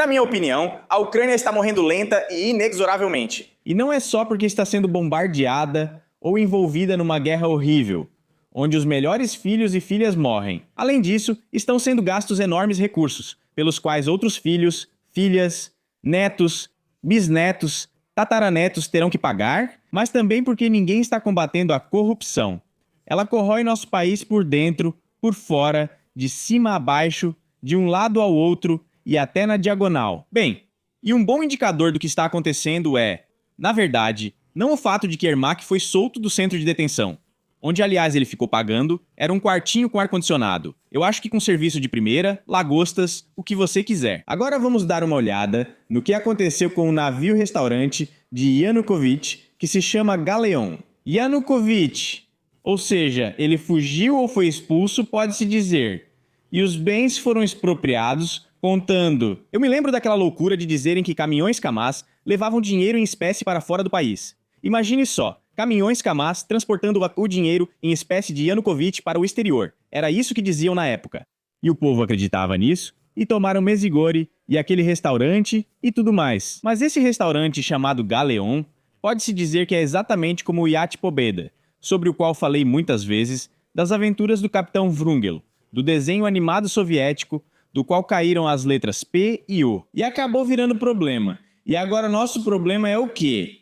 Na minha opinião, a Ucrânia está morrendo lenta e inexoravelmente. E não é só porque está sendo bombardeada ou envolvida numa guerra horrível, onde os melhores filhos e filhas morrem. Além disso, estão sendo gastos enormes recursos, pelos quais outros filhos, filhas, netos, bisnetos, tataranetos terão que pagar, mas também porque ninguém está combatendo a corrupção. Ela corrói nosso país por dentro, por fora, de cima a baixo, de um lado ao outro e até na diagonal. Bem, e um bom indicador do que está acontecendo é, na verdade, não o fato de que Ermak foi solto do centro de detenção, onde aliás ele ficou pagando, era um quartinho com ar-condicionado. Eu acho que com serviço de primeira, lagostas, o que você quiser. Agora vamos dar uma olhada no que aconteceu com o navio-restaurante de Yanukovych, que se chama Galeon. Yanukovych, ou seja, ele fugiu ou foi expulso, pode-se dizer, e os bens foram expropriados, contando. Eu me lembro daquela loucura de dizerem que caminhões Kamaz levavam dinheiro em espécie para fora do país. Imagine só, caminhões Kamaz transportando o dinheiro em espécie de Yanukovych para o exterior. Era isso que diziam na época. E o povo acreditava nisso, e tomaram Mezigori e aquele restaurante e tudo mais. Mas esse restaurante chamado Galeon, pode-se dizer que é exatamente como o Iate Pobeda, sobre o qual falei muitas vezes, das aventuras do Capitão Wrangel, do desenho animado soviético, do qual caíram as letras P e O. E acabou virando problema. E agora nosso problema é o quê?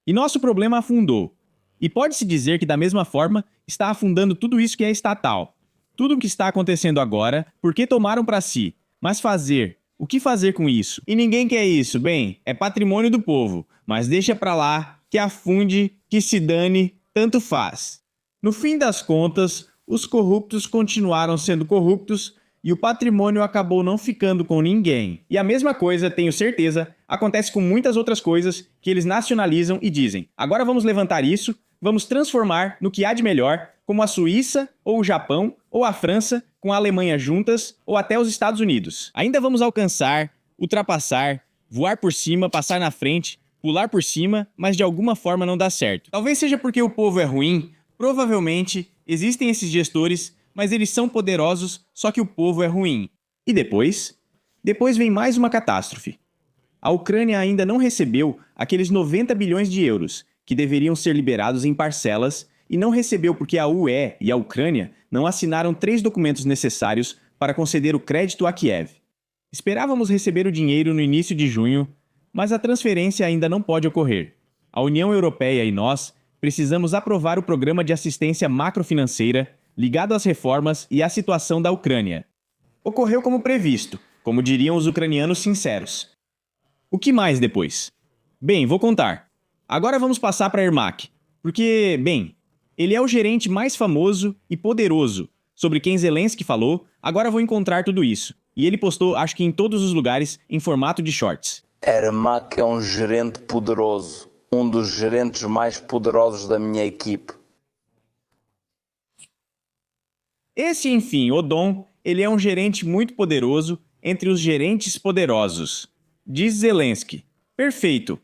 E nosso problema afundou. E pode-se dizer que da mesma forma está afundando tudo isso que é estatal. Tudo o que está acontecendo agora, porque tomaram para si. Mas fazer, o que fazer com isso? E ninguém quer isso, bem, é patrimônio do povo. Mas deixa pra lá, que afunde, que se dane, tanto faz. No fim das contas, os corruptos continuaram sendo corruptos e o patrimônio acabou não ficando com ninguém. E a mesma coisa, tenho certeza, acontece com muitas outras coisas que eles nacionalizam e dizem: agora vamos levantar isso, vamos transformar no que há de melhor, como a Suíça, ou o Japão, ou a França, com a Alemanha juntas, ou até os Estados Unidos. Ainda vamos alcançar, ultrapassar, voar por cima, passar na frente, pular por cima, mas de alguma forma não dá certo. Talvez seja porque o povo é ruim, provavelmente existem esses gestores, mas eles são poderosos, só que o povo é ruim. E depois? Depois vem mais uma catástrofe. A Ucrânia ainda não recebeu aqueles 90 bilhões de euros, que deveriam ser liberados em parcelas, e não recebeu porque a UE e a Ucrânia não assinaram 3 documentos necessários para conceder o crédito a Kiev. Esperávamos receber o dinheiro no início de junho, mas a transferência ainda não pode ocorrer. A União Europeia e nós precisamos aprovar o programa de assistência macrofinanceira ligado às reformas e à situação da Ucrânia. Ocorreu como previsto, como diriam os ucranianos sinceros. O que mais depois? Bem, vou contar. Agora vamos passar para Ermak, porque, bem, ele é o gerente mais famoso e poderoso, sobre quem Zelensky falou, agora vou encontrar tudo isso. E ele postou, acho que em todos os lugares, em formato de shorts. Ermak é um gerente poderoso, um dos gerentes mais poderosos da minha equipe. Esse, enfim, Odon, ele é um gerente muito poderoso entre os gerentes poderosos. Diz Zelensky. Perfeito.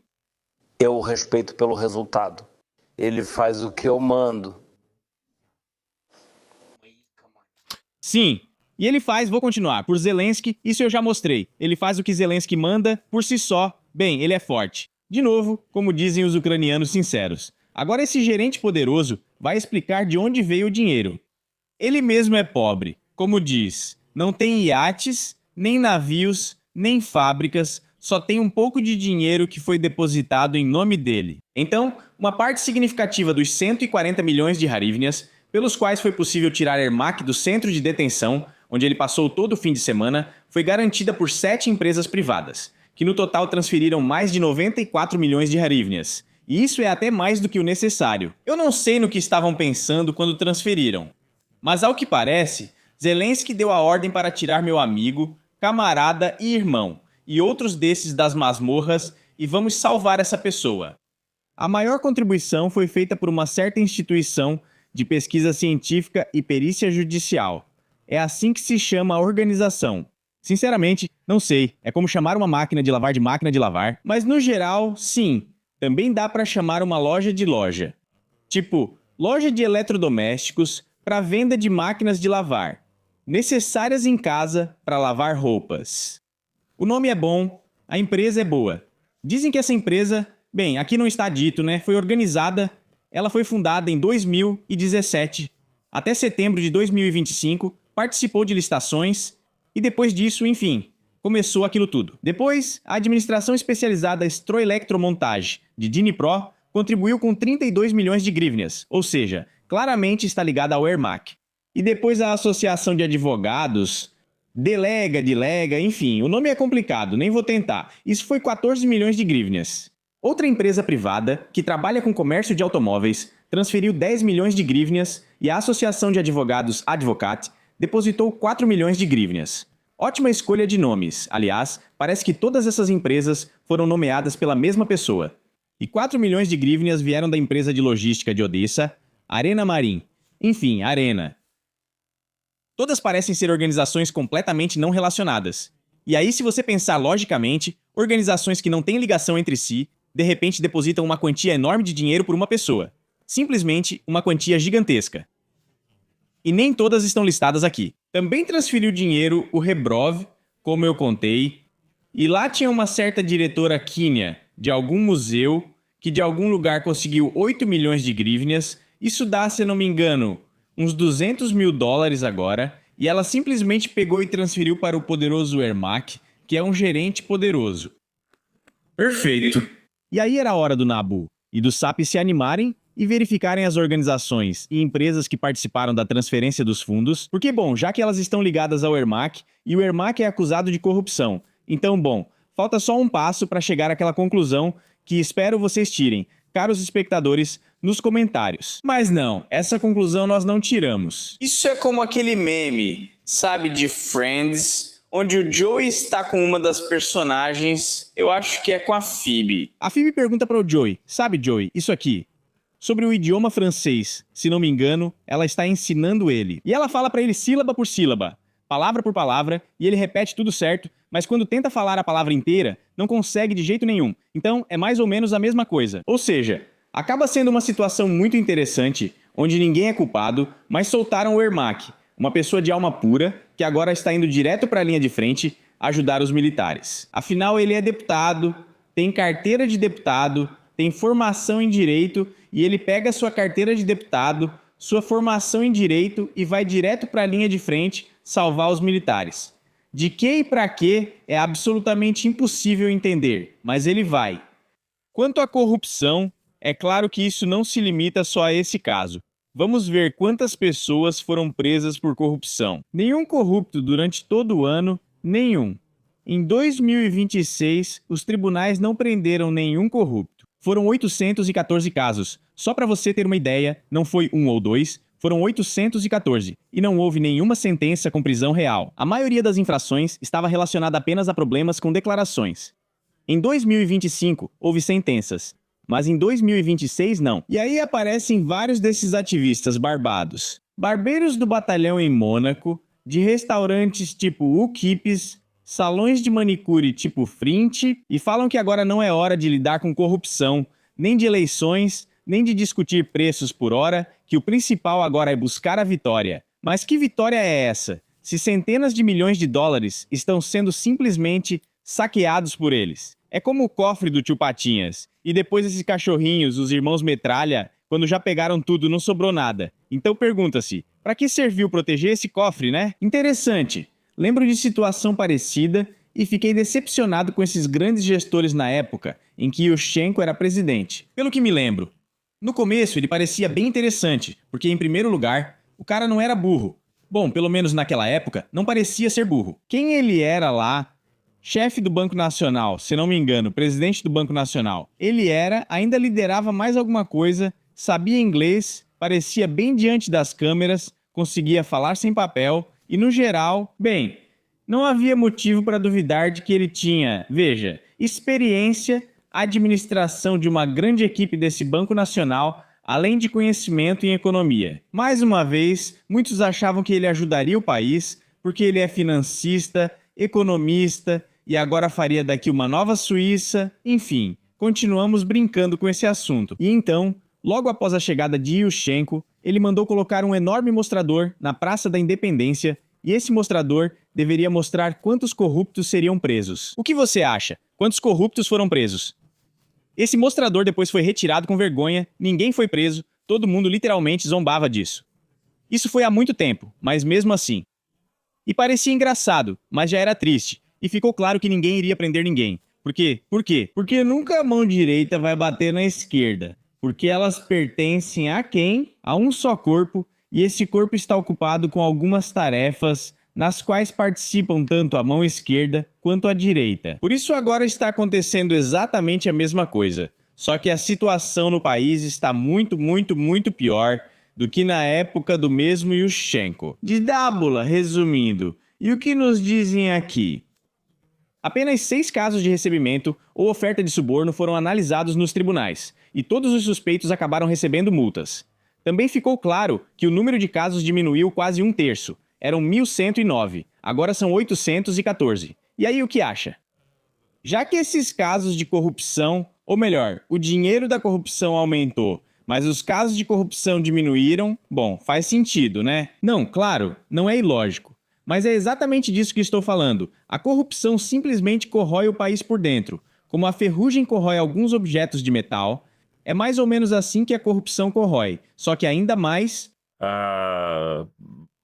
Eu o respeito pelo resultado. Ele faz o que eu mando. Sim, e ele faz, vou continuar, por Zelensky, isso eu já mostrei. Ele faz o que Zelensky manda, por si só, bem, ele é forte. De novo, como dizem os ucranianos sinceros. Agora esse gerente poderoso vai explicar de onde veio o dinheiro. Ele mesmo é pobre, como diz, não tem iates, nem navios, nem fábricas, só tem um pouco de dinheiro que foi depositado em nome dele. Então, uma parte significativa dos 140 milhões de hryvnias, pelos quais foi possível tirar Ermak do centro de detenção, onde ele passou todo o fim de semana, foi garantida por 7 empresas privadas, que no total transferiram mais de 94 milhões de hryvnias. E isso é até mais do que o necessário. Eu não sei no que estavam pensando quando transferiram. Mas ao que parece, Zelensky deu a ordem para tirar meu amigo, camarada e irmão, e outros desses das masmorras, e vamos salvar essa pessoa. A maior contribuição foi feita por uma certa instituição de pesquisa científica e perícia judicial. É assim que se chama a organização. Sinceramente, não sei, é como chamar uma máquina de máquina de lavar, mas no geral, sim, também dá para chamar uma loja de loja. Tipo, loja de eletrodomésticos para venda de máquinas de lavar. necessárias em casa para lavar roupas. O nome é bom, a empresa é boa. Dizem que essa empresa, bem, aqui não está dito, né? Foi organizada, ela foi fundada em 2017. Até setembro de 2025, participou de licitações e depois disso, enfim, começou aquilo tudo. Depois, a administração especializada Stroeletromontage de Dnipro contribuiu com 32 milhões de grivnas, ou seja, claramente está ligada ao Ermak. E depois a associação de advogados, delega, enfim, o nome é complicado, nem vou tentar. Isso foi 14 milhões de grivnas. Outra empresa privada, que trabalha com comércio de automóveis, transferiu 10 milhões de grivnas e a associação de advogados Advocat depositou 4 milhões de grivnas. Ótima escolha de nomes, aliás, parece que todas essas empresas foram nomeadas pela mesma pessoa. E 4 milhões de grivnas vieram da empresa de logística de Odessa, Arena Marin. Enfim, Arena. Todas parecem ser organizações completamente não relacionadas. E aí, se você pensar logicamente, organizações que não têm ligação entre si, de repente depositam uma quantia enorme de dinheiro por uma pessoa. Simplesmente uma quantia gigantesca. E nem todas estão listadas aqui. Também transferiu dinheiro o Rebrov, como eu contei, e lá tinha uma certa diretora Quínia, de algum museu, que de algum lugar conseguiu 8 milhões de grivnas. Isso dá, se não me engano, uns 200 mil dólares agora, e ela simplesmente pegou e transferiu para o poderoso Ermak, que é um gerente poderoso. Perfeito. E aí era a hora do Nabu e do SAP se animarem e verificarem as organizações e empresas que participaram da transferência dos fundos, porque, bom, já que elas estão ligadas ao Ermak, e o Ermak é acusado de corrupção, então, bom, falta só um passo para chegar àquela conclusão que espero vocês tirem, caros espectadores, nos comentários. Mas não, essa conclusão nós não tiramos. Isso é como aquele meme, sabe, de Friends, onde o Joey está com uma das personagens, eu acho que é com a Phoebe. A Phoebe pergunta para o Joey, sabe, Joey, isso aqui, sobre o idioma francês, se não me engano, ela está ensinando ele. E ela fala para ele sílaba por sílaba, palavra por palavra, e ele repete tudo certo, mas quando tenta falar a palavra inteira, não consegue de jeito nenhum. Então, é mais ou menos a mesma coisa. Ou seja, acaba sendo uma situação muito interessante, onde ninguém é culpado, mas soltaram o Ermak, uma pessoa de alma pura, que agora está indo direto para a linha de frente ajudar os militares. Afinal, ele é deputado, tem carteira de deputado, tem formação em direito, e ele pega sua carteira de deputado, sua formação em direito e vai direto para a linha de frente salvar os militares. De que e para que é absolutamente impossível entender, mas ele vai. Quanto à corrupção, é claro que isso não se limita só a esse caso. Vamos ver quantas pessoas foram presas por corrupção. Nenhum corrupto durante todo o ano, nenhum. Em 2026, os tribunais não prenderam nenhum corrupto. Foram 814 casos. Só para você ter uma ideia, não foi um ou dois, foram 814, e não houve nenhuma sentença com prisão real. A maioria das infrações estava relacionada apenas a problemas com declarações. Em 2025, houve sentenças, mas em 2026 não. E aí aparecem vários desses ativistas barbados. Barbeiros do batalhão em Mônaco, de restaurantes tipo Ukipes, salões de manicure tipo Frint, e falam que agora não é hora de lidar com corrupção, nem de eleições, nem de discutir preços por hora, que o principal agora é buscar a vitória. Mas que vitória é essa, se centenas de milhões de dólares estão sendo simplesmente saqueados por eles? É como o cofre do tio Patinhas, e depois esses cachorrinhos, os irmãos Metralha, quando já pegaram tudo não sobrou nada. Então pergunta-se, para que serviu proteger esse cofre, né? Interessante. Lembro de situação parecida e fiquei decepcionado com esses grandes gestores na época em que Yushchenko era presidente. Pelo que me lembro, no começo ele parecia bem interessante, porque em primeiro lugar, o cara não era burro. Bom, pelo menos naquela época, não parecia ser burro. Quem ele era lá, chefe do Banco Nacional, se não me engano, presidente do Banco Nacional, ele era, ainda liderava mais alguma coisa, sabia inglês, parecia bem diante das câmeras, conseguia falar sem papel e, no geral, bem, não havia motivo para duvidar de que ele tinha, veja, experiência, administração de uma grande equipe desse Banco Nacional, além de conhecimento em economia. Mais uma vez, muitos achavam que ele ajudaria o país, porque ele é financista, economista, e agora faria daqui uma nova Suíça, enfim, continuamos brincando com esse assunto. E então, logo após a chegada de Yushchenko, ele mandou colocar um enorme mostrador na Praça da Independência e esse mostrador deveria mostrar quantos corruptos seriam presos. O que você acha? Quantos corruptos foram presos? Esse mostrador depois foi retirado com vergonha, ninguém foi preso, todo mundo literalmente zombava disso. Isso foi há muito tempo, mas mesmo assim. E parecia engraçado, mas já era triste, e ficou claro que ninguém iria prender ninguém. Por quê? Por quê? Porque nunca a mão direita vai bater na esquerda, porque elas pertencem a quem? A um só corpo, e esse corpo está ocupado com algumas tarefas nas quais participam tanto a mão esquerda quanto a direita. Por isso agora está acontecendo exatamente a mesma coisa, só que a situação no país está muito pior do que na época do mesmo Yushchenko. De Dábula, resumindo, e o que nos dizem aqui? Apenas 6 casos de recebimento ou oferta de suborno foram analisados nos tribunais, e todos os suspeitos acabaram recebendo multas. Também ficou claro que o número de casos diminuiu quase 1/3. Eram 1.109, agora são 814. E aí o que acha? Já que esses casos de corrupção, ou melhor, o dinheiro da corrupção aumentou, mas os casos de corrupção diminuíram, bom, faz sentido, né? Não, claro, não é ilógico. Mas é exatamente disso que estou falando. A corrupção simplesmente corrói o país por dentro. Como a ferrugem corrói alguns objetos de metal, é mais ou menos assim que a corrupção corrói, só que ainda mais...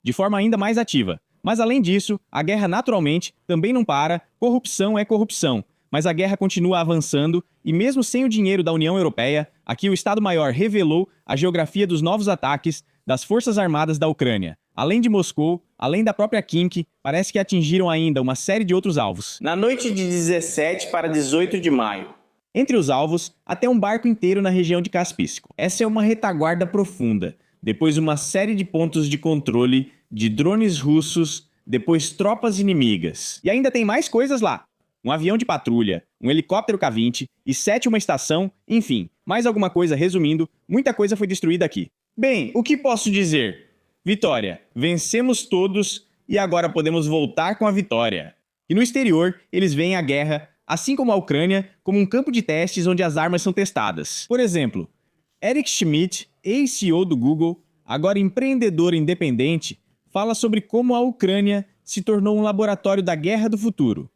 de forma ainda mais ativa. Mas além disso, a guerra naturalmente também não para, corrupção é corrupção. Mas a guerra continua avançando e mesmo sem o dinheiro da União Europeia, aqui o Estado-Maior revelou a geografia dos novos ataques das Forças Armadas da Ucrânia. Além de Moscou, além da própria Khimki, parece que atingiram ainda uma série de outros alvos. Na noite de 17 para 18 de maio. Entre os alvos, até um barco inteiro na região de Caspísco. Essa é uma retaguarda profunda. Depois uma série de pontos de controle de drones russos, depois tropas inimigas. E ainda tem mais coisas lá. Um avião de patrulha, um helicóptero K-20 e 7 estação, enfim, mais alguma coisa. Resumindo, muita coisa foi destruída aqui. Bem, o que posso dizer? Vitória. Vencemos todos e agora podemos voltar com a vitória. E no exterior, eles veem a guerra, assim como a Ucrânia, como um campo de testes onde as armas são testadas. Por exemplo, Eric Schmidt, ex-CEO do Google, agora empreendedor independente, fala sobre como a Ucrânia se tornou um laboratório da guerra do futuro,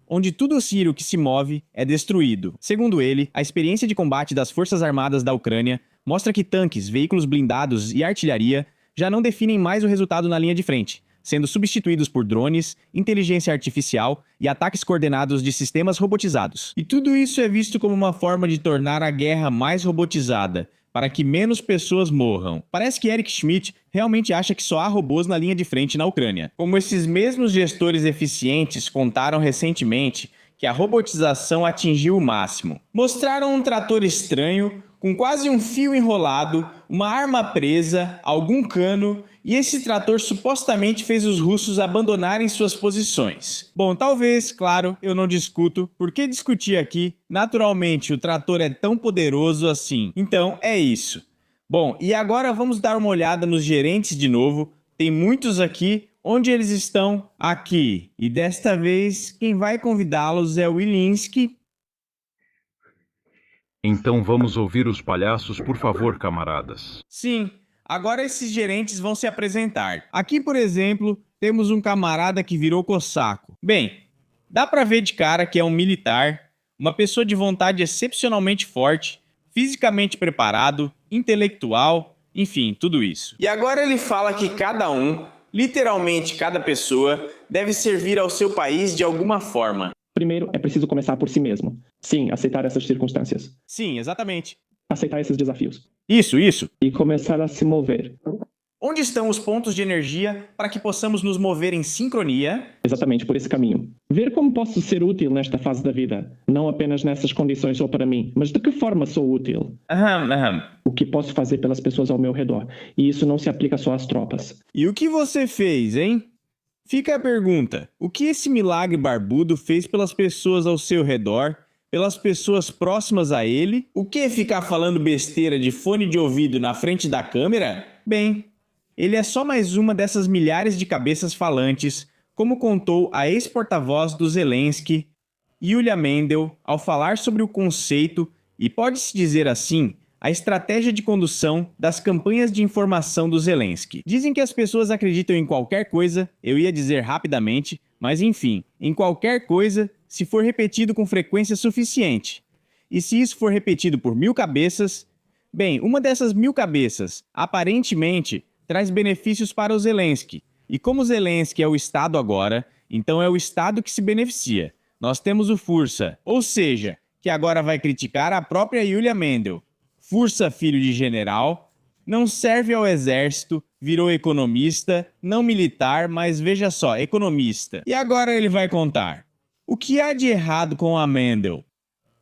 onde tudo sírio que se move é destruído. Segundo ele, a experiência de combate das Forças Armadas da Ucrânia mostra que tanques, veículos blindados e artilharia já não definem mais o resultado na linha de frente, sendo substituídos por drones, inteligência artificial e ataques coordenados de sistemas robotizados. E tudo isso é visto como uma forma de tornar a guerra mais robotizada, para que menos pessoas morram. Parece que Eric Schmidt realmente acha que só há robôs na linha de frente na Ucrânia. Como esses mesmos gestores eficientes contaram recentemente que a robotização atingiu o máximo. Mostraram um trator estranho, com quase um fio enrolado, uma arma presa, algum cano, e esse trator supostamente fez os russos abandonarem suas posições. Bom, talvez, claro, eu não discuto, por que discutir aqui? Naturalmente, o trator é tão poderoso assim. Então, é isso. Bom, e agora vamos dar uma olhada nos gerentes de novo. Tem muitos aqui. Onde eles estão? Aqui. E desta vez, quem vai convidá-los é o Wilinski. Então vamos ouvir os palhaços, por favor, camaradas. Sim, agora esses gerentes vão se apresentar. Aqui, por exemplo, temos um camarada que virou cossaco. Bem, dá pra ver de cara que é um militar, uma pessoa de vontade excepcionalmente forte, fisicamente preparado, intelectual, enfim, tudo isso. E agora ele fala que cada um, literalmente cada pessoa, deve servir ao seu país de alguma forma. Primeiro, é preciso começar por si mesmo. Sim, aceitar essas circunstâncias. Sim, exatamente. Aceitar esses desafios. Isso. E começar a se mover. Onde estão os pontos de energia para que possamos nos mover em sincronia? Exatamente por esse caminho. Ver como posso ser útil nesta fase da vida. Não apenas nessas condições ou para mim, mas de que forma sou útil. O que posso fazer pelas pessoas ao meu redor. E isso não se aplica só às tropas. E o que você fez, hein? Fica a pergunta, o que esse milagre barbudo fez pelas pessoas ao seu redor, pelas pessoas próximas a ele? O que ficar falando besteira de fone de ouvido na frente da câmera? Bem, ele é só mais uma dessas milhares de cabeças falantes, como contou a ex-porta-voz do Zelensky, Yulia Mendel, ao falar sobre o conceito, e pode-se dizer assim, a estratégia de condução das campanhas de informação do Zelensky. Dizem que as pessoas acreditam em qualquer coisa, eu ia dizer rapidamente, mas enfim, em qualquer coisa se for repetido com frequência suficiente. E se isso for repetido por 1000 cabeças, bem, uma dessas 1000 cabeças, aparentemente, traz benefícios para o Zelensky. E como o Zelensky é o Estado agora, então é o Estado que se beneficia. Nós temos o Fursa, ou seja, que agora vai criticar a própria Yulia Mendel. Fursa, filho de general, não serve ao exército, virou economista, não militar, mas veja só, economista. E agora ele vai contar. O que há de errado com a Mendel?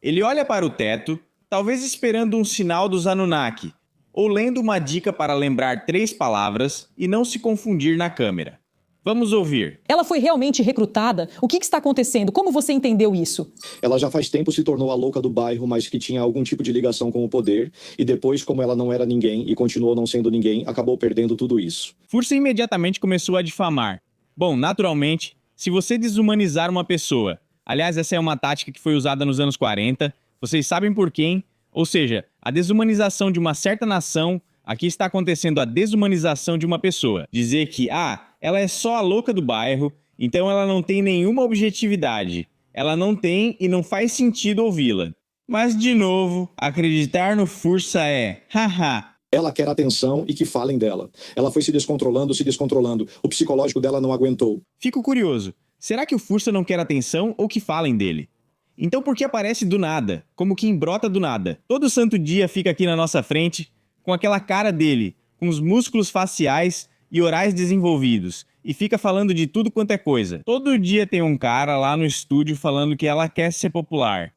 Ele olha para o teto, talvez esperando um sinal dos Anunnaki, ou lendo uma dica para lembrar 3 palavras e não se confundir na câmera. Vamos ouvir. Ela foi realmente recrutada? O que está acontecendo? Como você entendeu isso? Ela já faz tempo se tornou a louca do bairro, mas que tinha algum tipo de ligação com o poder. E depois, como ela não era ninguém e continuou não sendo ninguém, acabou perdendo tudo isso. Fursa imediatamente começou a difamar. Bom, naturalmente, se você desumanizar uma pessoa... Aliás, essa é uma tática que foi usada nos anos 40. Vocês sabem por quem? Ou seja, a desumanização de uma certa nação... Aqui está acontecendo a desumanização de uma pessoa. Dizer que, ela é só a louca do bairro, então ela não tem nenhuma objetividade. Ela não tem e não faz sentido ouvi-la. Mas, de novo, acreditar no Fursa é, haha. Ela quer atenção e que falem dela. Ela foi se descontrolando. O psicológico dela não aguentou. Fico curioso. Será que o Fursa não quer atenção ou que falem dele? Então por que aparece do nada? Como quem brota do nada? Todo santo dia fica aqui na nossa frente... com aquela cara dele, com os músculos faciais e orais desenvolvidos, e fica falando de tudo quanto é coisa. Todo dia tem um cara lá no estúdio falando que ela quer ser popular.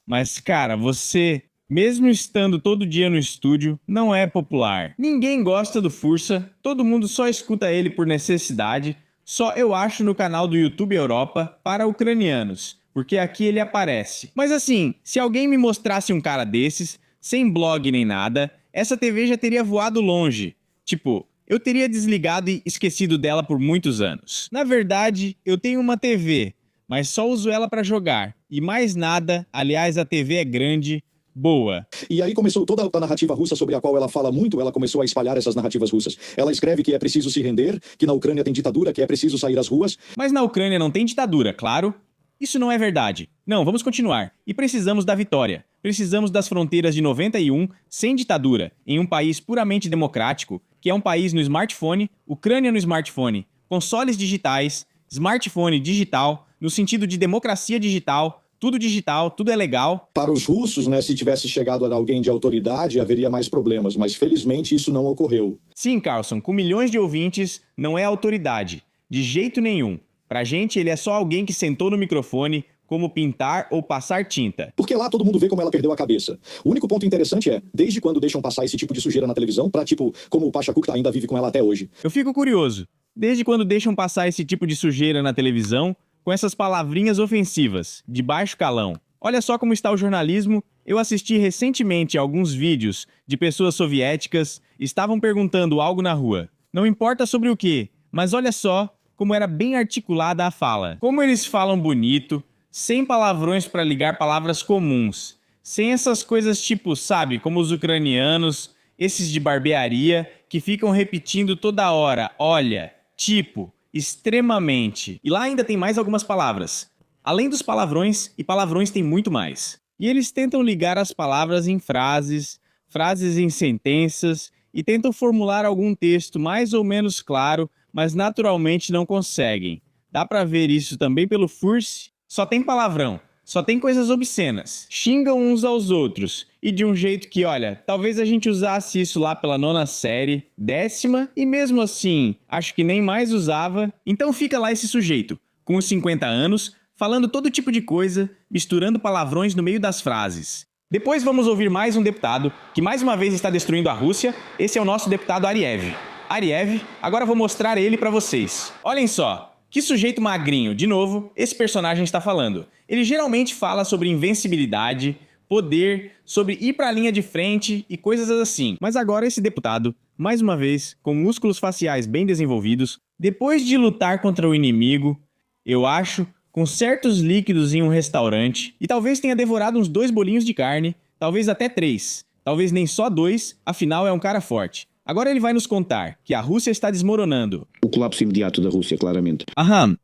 Mas, cara, você, mesmo estando todo dia no estúdio, não é popular. Ninguém gosta do Fursa, todo mundo só escuta ele por necessidade, só eu acho no canal do YouTube Europa para ucranianos, porque aqui ele aparece. Mas assim, se alguém me mostrasse um cara desses, sem blog nem nada... essa TV já teria voado longe. Tipo, eu teria desligado e esquecido dela por muitos anos. Na verdade, eu tenho uma TV, mas só uso ela para jogar. E mais nada, aliás, a TV é grande, boa. E aí começou toda a narrativa russa sobre a qual ela fala muito, ela começou a espalhar essas narrativas russas. Ela escreve que é preciso se render, que na Ucrânia tem ditadura, que é preciso sair às ruas. Mas na Ucrânia não tem ditadura, claro. Isso não é verdade. Não, vamos continuar. E precisamos da vitória. Precisamos das fronteiras de 91 sem ditadura, em um país puramente democrático, que é um país no smartphone, Ucrânia no smartphone, consoles digitais, smartphone digital, no sentido de democracia digital, tudo é legal. Para os russos, se tivesse chegado a alguém de autoridade, haveria mais problemas, mas felizmente isso não ocorreu. Sim, Carlson, com milhões de ouvintes, não é autoridade, de jeito nenhum. Pra gente, ele é só alguém que sentou no microfone, como pintar ou passar tinta. Porque lá todo mundo vê como ela perdeu a cabeça. O único ponto interessante é, desde quando deixam passar esse tipo de sujeira na televisão, pra como o Pachacuk ainda vive com ela até hoje. Eu fico curioso, desde quando deixam passar esse tipo de sujeira na televisão, com essas palavrinhas ofensivas, de baixo calão. Olha só como está o jornalismo. Eu assisti recentemente a alguns vídeos de pessoas soviéticas, estavam perguntando algo na rua. Não importa sobre o quê, mas olha só como era bem articulada a fala. Como eles falam bonito, sem palavrões para ligar palavras comuns. Sem essas coisas tipo, sabe, como os ucranianos, esses de barbearia, que ficam repetindo toda hora, olha, tipo, extremamente. E lá ainda tem mais algumas palavras. Além dos palavrões, e palavrões tem muito mais. E eles tentam ligar as palavras em frases, frases em sentenças, e tentam formular algum texto mais ou menos claro, mas naturalmente não conseguem. Dá pra ver isso também pelo Furse. Só tem palavrão, só tem coisas obscenas. Xingam uns aos outros. E de um jeito que, olha, talvez a gente usasse isso lá pela 9ª série, 10ª, e mesmo assim, acho que nem mais usava. Então fica lá esse sujeito, com uns 50 anos, falando todo tipo de coisa, misturando palavrões no meio das frases. Depois vamos ouvir mais um deputado, que mais uma vez está destruindo a Rússia. Esse é o nosso deputado Ariev. Ariev, agora vou mostrar ele pra vocês. Olhem só. Que sujeito magrinho, de novo, esse personagem está falando. Ele geralmente fala sobre invencibilidade, poder, sobre ir para a linha de frente e coisas assim. Mas agora esse deputado, mais uma vez, com músculos faciais bem desenvolvidos, depois de lutar contra o inimigo, eu acho, com certos líquidos em um restaurante, e talvez tenha devorado uns 2 bolinhos de carne, talvez até 3. Talvez nem só 2, afinal é um cara forte. Agora ele vai nos contar que a Rússia está desmoronando. O colapso imediato da Rússia, claramente. Aham.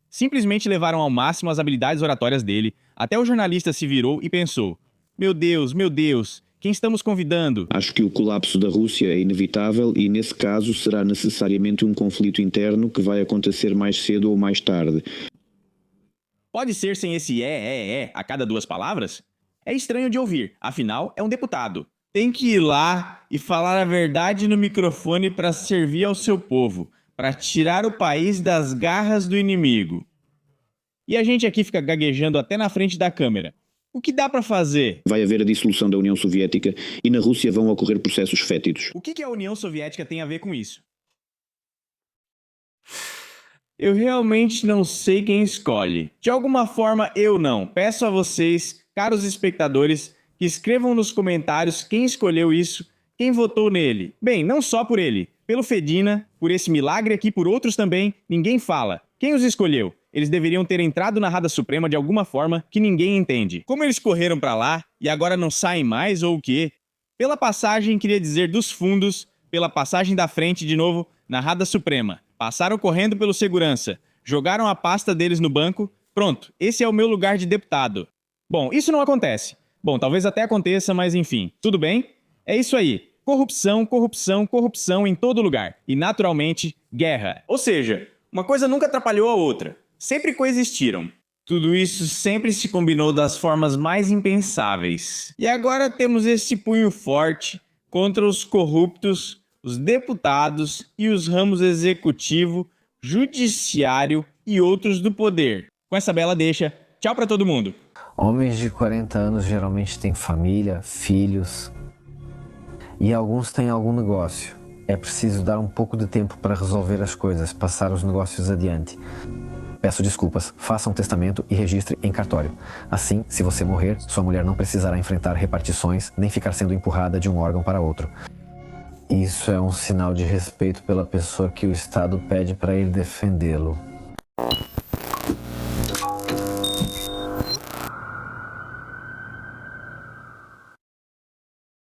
Simplesmente levaram ao máximo as habilidades oratórias dele, até o jornalista se virou e pensou: meu Deus, quem estamos convidando? Acho que o colapso da Rússia é inevitável e, nesse caso, será necessariamente um conflito interno que vai acontecer mais cedo ou mais tarde. Pode ser sem esse a cada 2 palavras? É estranho de ouvir, afinal é um deputado. Tem que ir lá e falar a verdade no microfone para servir ao seu povo, para tirar o país das garras do inimigo. E a gente aqui fica gaguejando até na frente da câmera. O que dá para fazer? Vai haver a dissolução da União Soviética e na Rússia vão ocorrer processos fétidos. O que a União Soviética tem a ver com isso? Eu realmente não sei quem escolhe. De alguma forma, eu não. Peço a vocês, caros espectadores, que escrevam nos comentários quem escolheu isso, quem votou nele. Bem, não só por ele, pelo Fedina, por esse milagre aqui, por outros também, ninguém fala. Quem os escolheu? Eles deveriam ter entrado na Rada Suprema de alguma forma que ninguém entende. Como eles correram pra lá e agora não saem mais ou o quê? Pela passagem, queria dizer dos fundos, pela passagem da frente de novo na Rada Suprema. Passaram correndo pelo segurança, jogaram a pasta deles no banco. Pronto, esse é o meu lugar de deputado. Bom, isso não acontece. Bom, talvez até aconteça, mas enfim. Tudo bem? É isso aí. Corrupção, corrupção, corrupção em todo lugar. E, naturalmente, guerra. Ou seja, uma coisa nunca atrapalhou a outra. Sempre coexistiram. Tudo isso sempre se combinou das formas mais impensáveis. E agora temos esse punho forte contra os corruptos, os deputados e os ramos executivo, judiciário e outros do poder. Com essa bela deixa, tchau pra todo mundo. Homens de 40 anos geralmente têm família, filhos e alguns têm algum negócio. É preciso dar um pouco de tempo para resolver as coisas, passar os negócios adiante. Peço desculpas, faça um testamento e registre em cartório. Assim, se você morrer, sua mulher não precisará enfrentar repartições nem ficar sendo empurrada de um órgão para outro. Isso é um sinal de respeito pela pessoa que o Estado pede para ir defendê-lo.